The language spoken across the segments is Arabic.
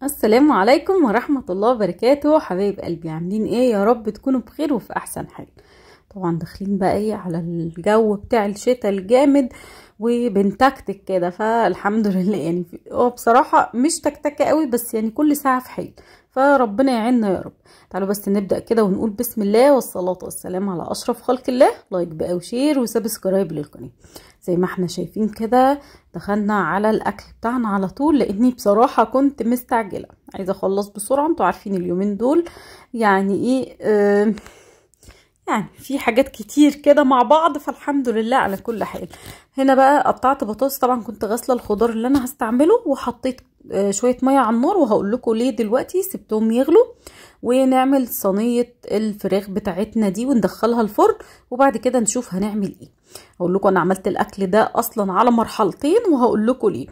السلام عليكم ورحمة الله وبركاته. حبايب قلبي، عاملين ايه؟ يا رب تكونوا بخير وفي احسن حال. طبعا داخلين بقى ايه على الجو بتاع الشتاء الجامد وبنتكتك كده، فالحمد لله. يعني هو بصراحة مش تكتكة قوي، بس يعني كل ساعة في حين، فربنا يعيننا يا رب. تعالوا بس نبدأ كده ونقول بسم الله والصلاة والسلام على أشرف خلق الله. لايك بقى وشير وسبسكرايب للقناة. زي ما احنا شايفين كده دخلنا على الأكل بتاعنا على طول، لأني بصراحة كنت مستعجلة عايزة أخلص بسرعة. انتوا عارفين اليومين دول يعني ايه يعني في حاجات كتير كده مع بعض، فالحمد لله على كل حال. هنا بقى قطعت بطاطس، طبعا كنت غاسله الخضار اللي انا هستعمله وحطيت شويه ميه على النار، وهقول لكم ليه دلوقتي. سبتهم يغلوا ونعمل صينيه الفراخ بتاعتنا دي وندخلها الفرن، وبعد كده نشوف هنعمل ايه. هقول لكم انا عملت الاكل ده اصلا على مرحلتين وهقول لكم ليه.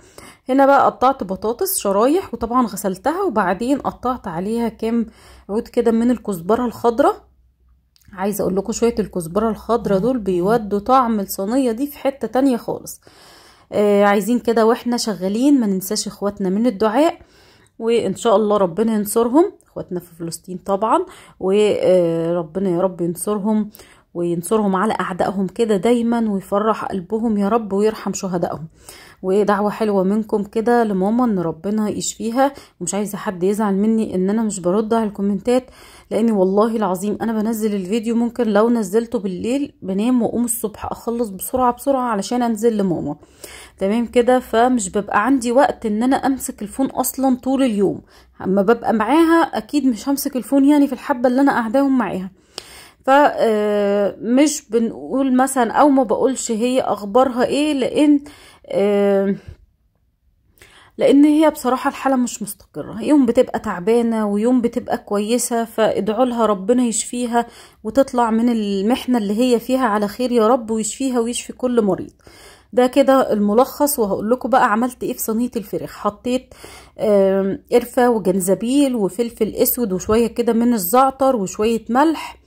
هنا بقى قطعت بطاطس شرايح، وطبعا غسلتها، وبعدين قطعت عليها كام عود كده من الكزبره الخضراء. عايزه اقول لكم شويه الكزبره الخضراء دول بيودوا طعم الصينيه دي في حته تانية خالص. عايزين كده واحنا شغالين ما ننساش اخواتنا من الدعاء، وان شاء الله ربنا ينصرهم، اخواتنا في فلسطين طبعا، وربنا يا رب ينصرهم وينصرهم على اعدائهم كده دايما، ويفرح قلبهم يا رب ويرحم شهدائهم. ودعوة حلوة منكم كده لماما ان ربنا يشفيها. ومش عايزة حد يزعل مني ان انا مش برد على الكومنتات، لاني والله العظيم انا بنزل الفيديو، ممكن لو نزلته بالليل بنام واقوم الصبح اخلص بسرعة بسرعة علشان انزل لماما. تمام كده، فمش ببقى عندي وقت ان انا امسك الفون اصلا طول اليوم. اما ببقى معاها اكيد مش همسك الفون، يعني في الحبة اللي انا قاعداهم معاها. فمش بنقول مثلا او ما بقولش هي اخبارها ايه، لان هي بصراحة الحالة مش مستقرة، يوم بتبقى تعبانة ويوم بتبقى كويسة، فادعوا لها ربنا يشفيها وتطلع من المحنة اللي هي فيها على خير يا رب، ويشفيها ويشفي كل مريض. ده كده الملخص. وهقول لكم بقى عملت ايه في صينية الفراخ. حطيت قرفة وجنزبيل وفلفل اسود وشوية كده من الزعتر وشوية ملح،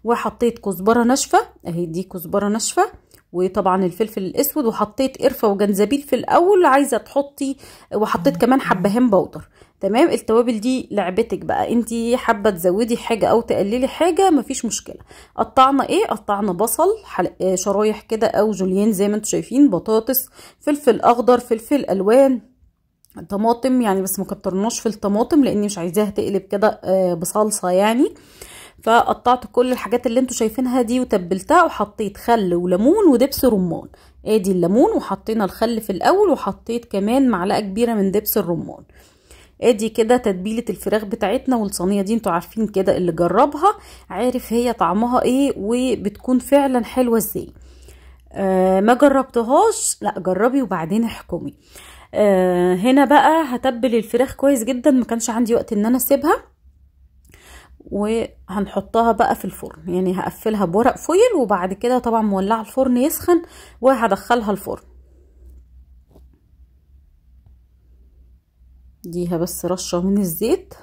وحطيت كزبره ناشفه اهي، دي كزبره ناشفه، وطبعا الفلفل الاسود، وحطيت قرفه وجنزبيل في الاول عايزه تحطي، وحطيت كمان حبهان بودر. تمام، التوابل دي لعبتك بقى، انتي حابه تزودي حاجه او تقللي حاجه مفيش مشكله. قطعنا ايه؟ قطعنا بصل شرايح كده او جوليان زي ما انتم شايفين، بطاطس، فلفل اخضر، فلفل الوان، طماطم يعني، بس مكترناش في الطماطم لاني مش عايزاها تقلب كده بصلصه يعني. فقطعت كل الحاجات اللي انتوا شايفينها دي وتبلتها، وحطيت خل وليمون ودبس رمان. ادي الليمون، وحطينا الخل في الاول، وحطيت كمان معلقه كبيره من دبس الرمان. ادي كده تتبيله الفراخ بتاعتنا. والصينيه دي انتوا عارفين كده، اللي جربها عارف هي طعمها ايه وبتكون فعلا حلوه ازاي. ما جربتهاش؟ لا جربي وبعدين احكمي. هنا بقى هتبل الفراخ كويس جدا، ما كانش عندي وقت ان انا اسيبها، وهنحطها بقى في الفرن. يعني هقفلها بورق فويل، وبعد كده طبعا مولعه الفرن يسخن وهدخلها الفرن. ديها بس رشه من الزيت.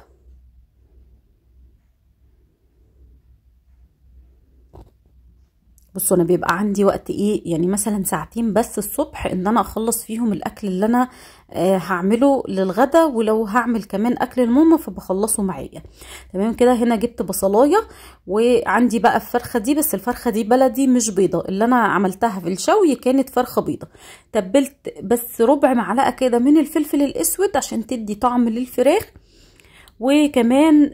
بصوا انا بيبقى عندي وقت ايه، يعني مثلا ساعتين بس الصبح ان انا اخلص فيهم الاكل اللي انا هعمله للغدا، ولو هعمل كمان اكل الماما فبخلصه معايا. تمام كده. هنا جبت بصلايه، وعندي بقى الفرخه دي، بس الفرخه دي بلدي مش بيضه، اللي انا عملتها في الشوي كانت فرخه بيضه. تبلت بس ربع معلقه كده من الفلفل الاسود عشان تدي طعم للفراخ، وكمان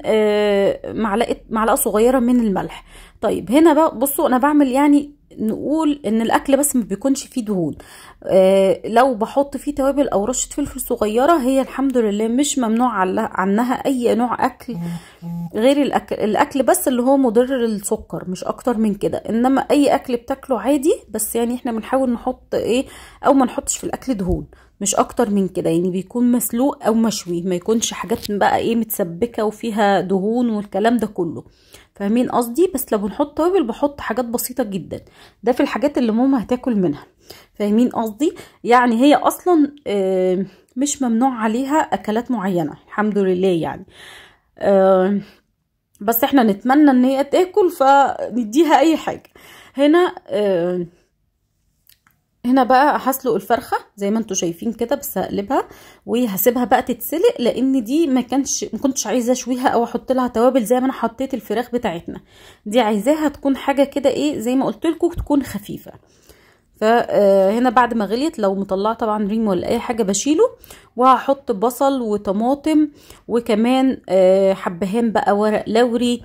معلقه صغيره من الملح. طيب هنا بقى بصوا انا بعمل، يعني نقول ان الاكل بس ما بيكونش فيه دهون. لو بحط فيه توابل او رشه فلفل صغيره، هي الحمد لله مش ممنوع عنها اي نوع اكل غير الاكل بس اللي هو مضر للسكر، مش اكتر من كده. انما اي اكل بتاكله عادي، بس يعني احنا بنحاول نحط ايه او ما نحطش في الاكل دهون، مش اكتر من كده. يعني بيكون مسلوق او مشوي، ما يكونش حاجات بقى ايه متسبكه وفيها دهون والكلام ده كله. فاهمين قصدي؟ بس لو بنحط توابل بحط حاجات بسيطه جدا، ده في الحاجات اللي ماما هتاكل منها. فاهمين قصدي؟ يعني هي اصلا مش ممنوع عليها اكلات معينه الحمد لله يعني. بس احنا نتمنى ان هي تاكل فنديها اي حاجه. هنا هنا بقى هسلق الفرخه زي ما انتوا شايفين كده، بس هقلبها وهسيبها بقى تتسلق، لان دي ما كنتش عايزه اشويها او احط لها توابل زي ما انا حطيت الفراخ بتاعتنا. دي عايزاها تكون حاجه كده ايه زي ما قلت لكم، تكون خفيفه. فهنا بعد ما غليت، لو مطلعه طبعا ريم ولا اي حاجه بشيله، وهحط بصل وطماطم وكمان حبهان بقى ورق لوري،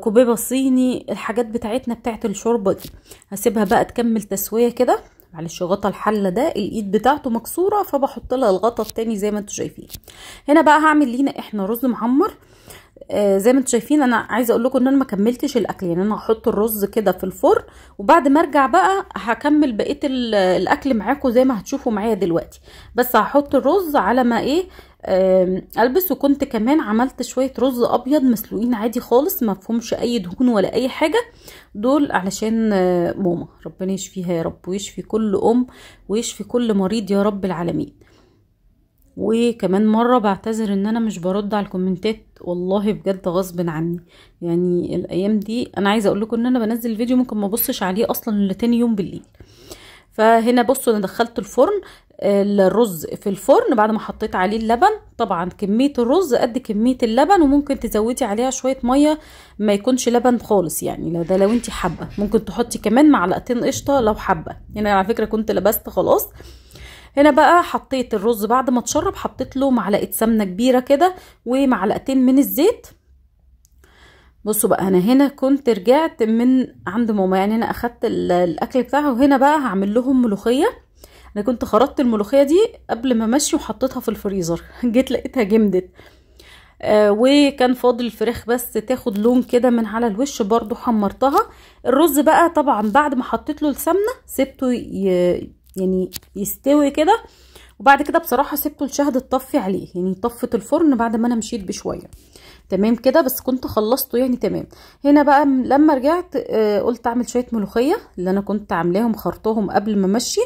كوبيبه صيني، الحاجات بتاعتنا بتاعت الشوربه دي. هسيبها بقى تكمل تسويه كده. معلش غطا الحله ده الايد بتاعته مكسوره، فبحط لها الغطا التاني زي ما انتوا شايفين. هنا بقى هعمل لينا احنا رز معمر. زي ما انتوا شايفين، انا عايزه اقول لكم ان انا ما كملتش الاكل، يعني انا هحط الرز كده في الفرن، وبعد ما ارجع بقى هكمل بقيه الاكل معاكم زي ما هتشوفوا معايا دلوقتي. بس هحط الرز على ما ايه البس. وكنت كمان عملت شويه رز ابيض مسلوقين عادي خالص، ما فيهمش اي دهون ولا اي حاجه، دول علشان ماما ربنا يشفيها يا رب، ويشفي كل ام ويشفي كل مريض يا رب العالمين. وكمان مرة بعتذر ان انا مش برد على الكومنتات، والله بجد غصب عني. يعني الايام دي انا عايزة اقول لكم ان انا بنزل الفيديو ممكن ما بصش عليه اصلا الا تاني يوم بالليل. فهنا بصوا انا دخلت الفرن الرز في الفرن بعد ما حطيت عليه اللبن. طبعا كمية الرز قد كمية اللبن، وممكن تزودي عليها شوية مية ما يكونش لبن خالص، يعني لو انتي حابة ممكن تحطي كمان معلقتين قشطة لو حابة. هنا على فكرة كنت لبست خلاص. هنا بقى حطيت الرز بعد ما اتشرب، حطيت له معلقه سمنه كبيره كده ومعلقتين من الزيت. بصوا بقى انا هنا كنت رجعت من عند ماما، يعني انا اخدت الاكل بتاعها. وهنا بقى هعمل لهم ملوخيه. انا كنت خرطت الملوخيه دي قبل ما امشي وحطيتها في الفريزر جيت لقيتها جمدت. وكان فاضل الفراخ بس تاخد لون كده من على الوش، برضو حمرتها. الرز بقى طبعا بعد ما حطيت له السمنه سبته يعني يستوي كده، وبعد كده بصراحه سبته الشهد تطفي عليه، يعني طفت الفرن بعد ما انا مشيت بشويه. تمام كده، بس كنت خلصته يعني تمام. هنا بقى لما رجعت قلت اعمل شويه ملوخيه اللي انا كنت عاملاهم خرطهم قبل ما امشي.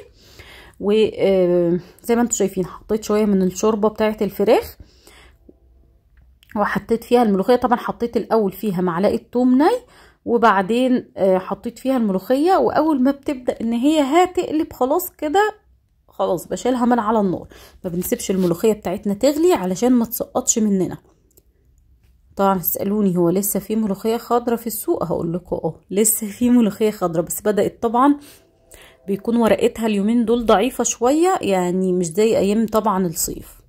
وزي ما انتم شايفين حطيت شويه من الشوربه بتاعه الفراخ وحطيت فيها الملوخيه. طبعا حطيت الاول فيها معلقه توم ني، وبعدين حطيت فيها الملوخيه. واول ما بتبدا ان هي هتقلب خلاص كده، خلاص بشيلها من على النار. ما بنسيبش الملوخيه بتاعتنا تغلي علشان ما تسقطش مننا. طبعا تسالوني هو لسه في ملوخيه خضره في السوق؟ هقول لكم لسه في ملوخيه خضره، بس بدات طبعا بيكون ورقتها اليومين دول ضعيفه شويه، يعني مش زي ايام طبعا الصيف.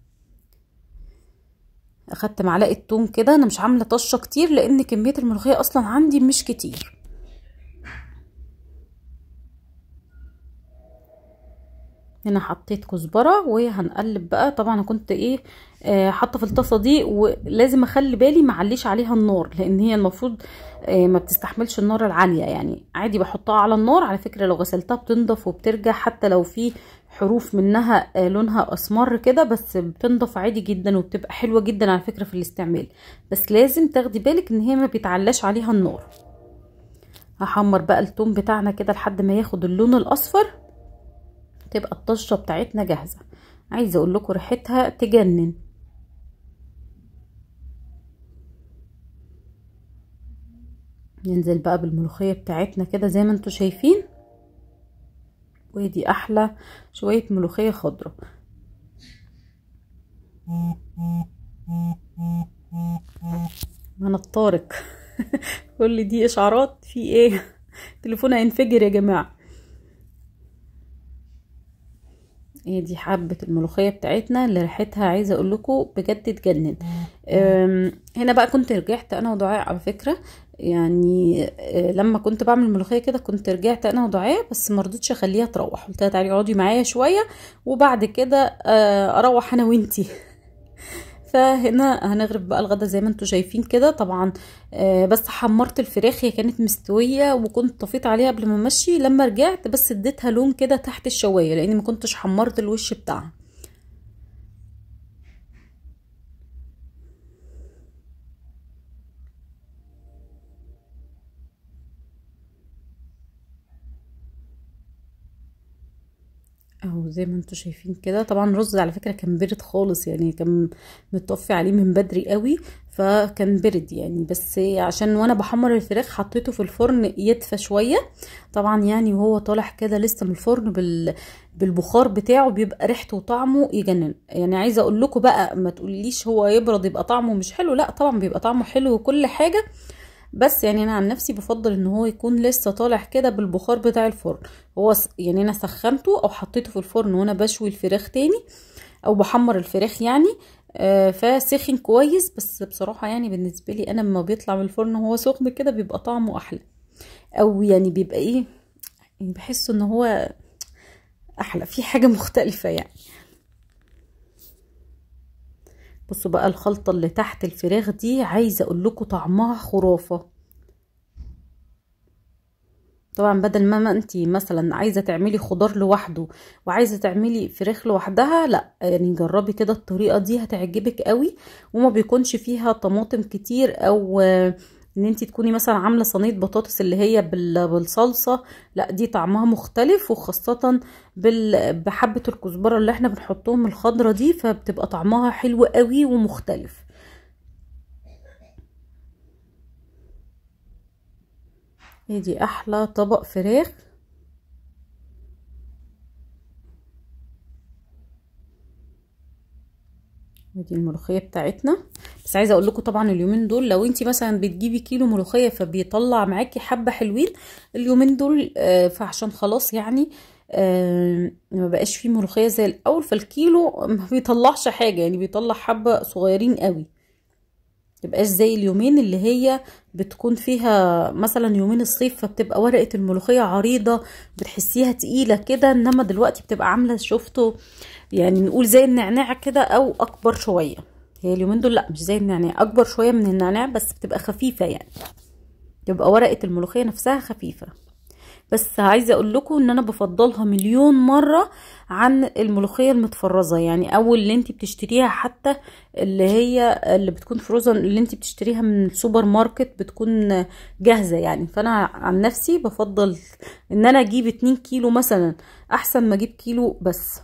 اخدت معلقه توم كده، انا مش عامله طشه كتير لان كميه الملوخيه اصلا عندي مش كتير. هنا حطيت كزبره وهنقلب بقى. طبعا انا كنت حاطه في الطاسه دي، ولازم اخلي بالي معليش عليها النار، لان هي المفروض ما بتستحملش النار العاليه. يعني عادي بحطها على النار، على فكره لو غسلتها بتنضف وبترجع، حتى لو في حروف منها لونها اسمر كده، بس بتنضف عادي جدا وبتبقى حلوه جدا على فكره في الاستعمال. بس لازم تاخدي بالك ان هي ما بيتعلاش عليها النار. هحمر بقى الثوم بتاعنا كده لحد ما ياخد اللون الاصفر، تبقى الطشه بتاعتنا جاهزه. عايزه اقول لكم ريحتها تجنن. ننزل بقى بالملوخيه بتاعتنا كده زي ما انتوا شايفين، ودي احلى شويه ملوخيه خضراء. انا الطارق كل دي اشعارات في ايه؟ تليفون هينفجر يا جماعه. دي حبة الملوخية بتاعتنا اللي ريحتها عايزة اقول لكم بجد تجنن. هنا بقى كنت رجعت انا ودعاء على فكرة، يعني لما كنت بعمل الملوخية كده كنت رجعت انا ودعاء، بس مرضتش اخليها تروح، قلت لها تعالي اقعدي معايا شوية وبعد كده اروح انا وانتي. فهنا هنغرف بقى الغدا زي ما انتوا شايفين كده. طبعا بس حمرت الفراخ، هي كانت مستويه وكنت طفيت عليها قبل ما امشي. لما رجعت بس اديتها لون كده تحت الشوايه، لاني ما كنتش حمرت الوش بتاعها. اهو زي ما انتوا شايفين كده. طبعا الرز على فكره كان بارد خالص، يعني كان متطفي عليه من بدري قوي، فكان برد يعني، بس عشان وانا بحمر الفراخ حطيته في الفرن يدفى شويه. طبعا يعني وهو طالع كده لسه من الفرن بالبخار بتاعه بيبقى ريحته وطعمه يجنن. يعني عايزه اقول لكم بقى ما تقوليش هو يبرد يبقى طعمه مش حلو، لا طبعا بيبقى طعمه حلو وكل حاجه، بس يعني انا عن نفسي بفضل ان هو يكون لسه طالع كده بالبخار بتاع الفرن. هو يعني انا سخنته او حطيته في الفرن وانا بشوي الفراخ تاني او بحمر الفراخ يعني، فسخن كويس. بس بصراحة يعني بالنسبة لي انا لما بيطلع من الفرن وهو سخن كده بيبقى طعمه احلى، او يعني بيبقى ايه، يعني بحس ان هو احلى، في حاجة مختلفة يعني. بصوا بقى الخلطة اللي تحت الفراخ دي عايزة اقول لكم طعمها خرافة. طبعا بدل ما انتي مثلا عايزه تعملي خضار لوحده وعايزه تعملي فراخ لوحدها، لا يعني جربي كده الطريقه دي هتعجبك قوي، وما بيكونش فيها طماطم كتير، او ان انتي تكوني مثلا عامله صينيه بطاطس اللي هي بالصلصه، لا دي طعمها مختلف، وخاصه بحبه الكزبره اللي احنا بنحطهم الخضره دي، فبتبقى طعمها حلو قوي ومختلف. هي دي احلى طبق فراخ. ودي الملوخيه بتاعتنا. بس عايزه اقول لكم طبعا اليومين دول لو انتي مثلا بتجيبي كيلو ملوخيه فبيطلع معاكي حبه حلوين اليومين دول، فعشان خلاص يعني ما بقاش فيه ملوخيه زي الاول، فالكيلو ما بيطلعش حاجه، يعني بيطلع حبه صغيرين قوي، متبقاش زي اليومين اللي هي بتكون فيها مثلا يومين الصيف، فبتبقى ورقه الملوخيه عريضه بتحسيها تقيله كده، انما دلوقتي بتبقى عامله شفتوا يعني نقول زي النعناع كده او اكبر شويه. هي اليومين دول لا مش زي النعناع، اكبر شويه من النعناع بس بتبقى خفيفه يعني، تبقى ورقه الملوخيه نفسها خفيفه. بس عايزه اقول لكم ان انا بفضلها مليون مره عن الملوخيه المتفرزه، يعني او اللي انت بتشتريها، حتى اللي هي اللي بتكون فروزن اللي انت بتشتريها من السوبر ماركت بتكون جاهزه يعني. فانا عن نفسي بفضل ان انا اجيب 2 كيلو مثلا احسن ما اجيب كيلو بس.